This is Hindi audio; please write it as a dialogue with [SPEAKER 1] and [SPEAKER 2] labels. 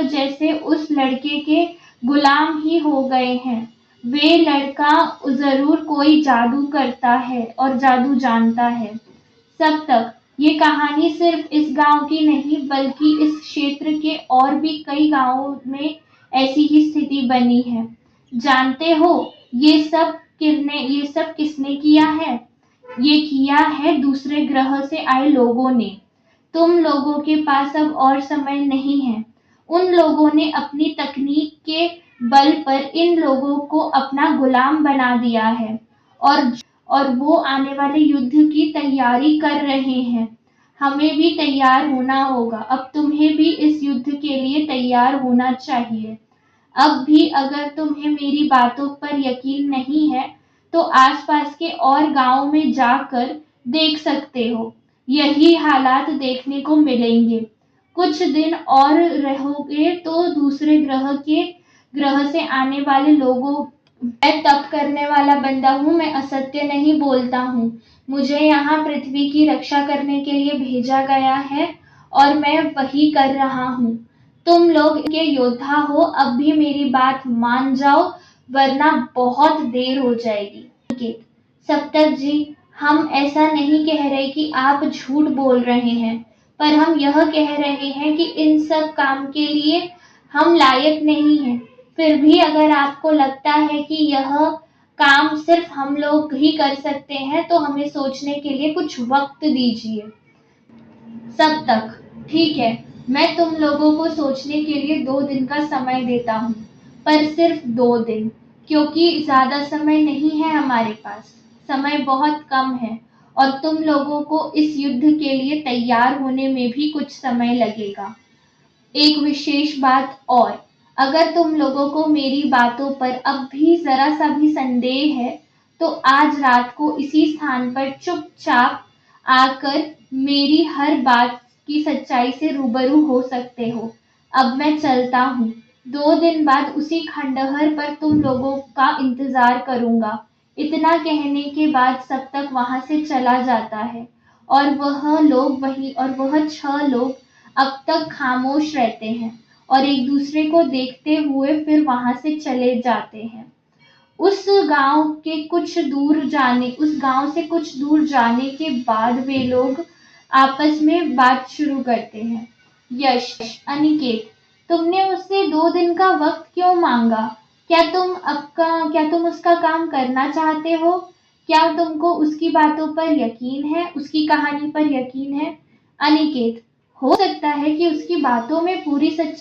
[SPEAKER 1] तो जैसे उस लड़के के गुलाम ही हो गए हैं। वे लड़का जरूर कोई जादू करता है और जादू जानता है। सब तक ये कहानी सिर्फ इस गांव की नहीं बल्कि इस क्षेत्र के और भी कई गांवों में ऐसी ही स्थिति बनी है। जानते हो ये सब किसने किया है? ये किया है दूसरे ग्रह से आए लोगों ने। तुम लोगों के पास अब और समय नहीं है। उन लोगों ने अपनी तकनीक के बल पर इन लोगों को अपना गुलाम बना दिया है और वो आने वाले युद्ध की तैयारी कर रहे हैं। हमें भी तैयार होना होगा। अब तुम्हें भी इस युद्ध के लिए तैयार होना चाहिए। अब भी अगर तुम्हें मेरी बातों पर यकीन नहीं है तो आसपास के और गांवों में जाकर देख सकते हो। यही हालात देखने को मिलेंगे। कुछ दिन और रहोगे तो दूसरे ग्रह से आने वाले लोगों। मैं तप करने वाला बंदा हूँ, मैं असत्य नहीं बोलता हूँ। मुझे यहाँ पृथ्वी की रक्षा करने के लिए भेजा गया है और मैं वही कर रहा हूँ। तुम लोग के योद्धा हो, अब भी मेरी बात मान जाओ वरना बहुत देर हो जाएगी। सप्तक जी, हम ऐसा नहीं कह रहे कि आप झूठ बोल रहे हैं, पर हम यह कह रहे हैं कि इन सब काम के लिए हम लायक नहीं हैं। फिर भी अगर आपको लगता है कि यह काम सिर्फ हम लोग ही कर सकते हैं तो हमें सोचने के लिए कुछ वक्त दीजिए। सब तक ठीक है, मैं तुम लोगों को सोचने के लिए 2 दिन का समय देता हूँ, पर सिर्फ 2 दिन, क्योंकि ज्यादा समय नहीं है हमारे पास। समय बहुत कम है और तुम लोगों को इस युद्ध के लिए तैयार होने में भी कुछ समय लगेगा। एक विशेष बात और, अगर तुम लोगों को मेरी बातों पर अब भी जरा सा भी संदेह है तो आज रात को इसी स्थान पर चुपचाप आकर मेरी हर बात की सच्चाई से रूबरू हो सकते हो। अब मैं चलता हूँ। 2 दिन बाद उसी खंडहर पर तुम लोगों का इंतजार करूंगा। इतना कहने के बाद सब तक वहां से चला जाता है और वह 6 लोग अब तक खामोश रहते हैं और एक दूसरे को देखते हुए फिर वहां से चले जाते हैं। उस गांव से कुछ दूर जाने के बाद वे लोग आपस में बात शुरू करते हैं। यश, अनिकेत, तुमने उससे 2 दिन का वक्त क्यों मांगा? क्या तुम उसका काम करना चाहते हो? क्या तुमको उसकी बातों पर यकीन है, उसकी कहानी पर यकीन है? अनिकेत, हो सकता है कि उसकी बातों में पूरी सच्चाई